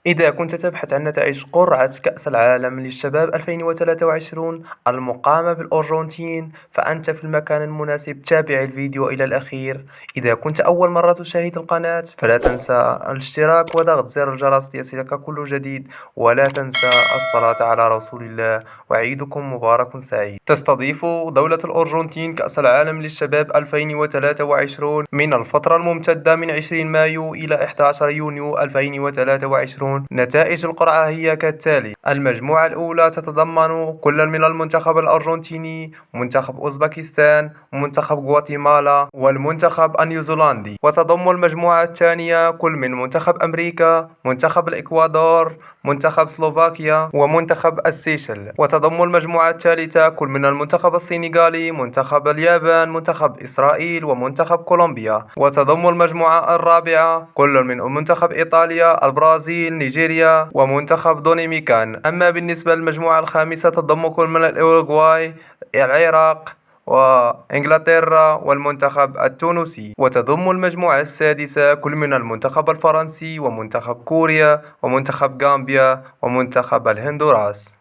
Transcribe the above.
إذا كنت تبحث عن نتائج قرعة كأس العالم للشباب 2023 المقامة بالأرجنتين فأنت في المكان المناسب. تابع الفيديو إلى الأخير. إذا كنت أول مرة تشاهد القناة فلا تنسى الاشتراك وضغط زر الجرس ليصلك كل جديد، ولا تنسى الصلاة على رسول الله. وعيدكم مبارك سعيد. تستضيف دولة الأرجنتين كأس العالم للشباب 2023 من الفترة الممتدة من 20 مايو إلى 11 يونيو 2023. نتائج القرعة هي كالتالي: المجموعة الأولى تتضمن كل من المنتخب الأرجنتيني، منتخب أوزبكستان، منتخب غواتيمالا، والمنتخب النيوزيلندي. وتضم المجموعة الثانية كل من منتخب أمريكا، منتخب الإكوادور، منتخب سلوفاكيا، ومنتخب السيشل. وتضم المجموعة الثالثة كل من المنتخب السنغالي، منتخب اليابان، منتخب إسرائيل، ومنتخب كولومبيا. وتضم المجموعة الرابعة كل من منتخب إيطاليا، البرازيل، نيجيريا، ومنتخب دومينيكان. أما بالنسبة للمجموعة الخامسة تضم كل من الأوروغواي، العراق، وإنجلترا، والمنتخب التونسي. وتضم المجموعة السادسة كل من المنتخب الفرنسي، ومنتخب كوريا، ومنتخب غامبيا، ومنتخب الهندوراس.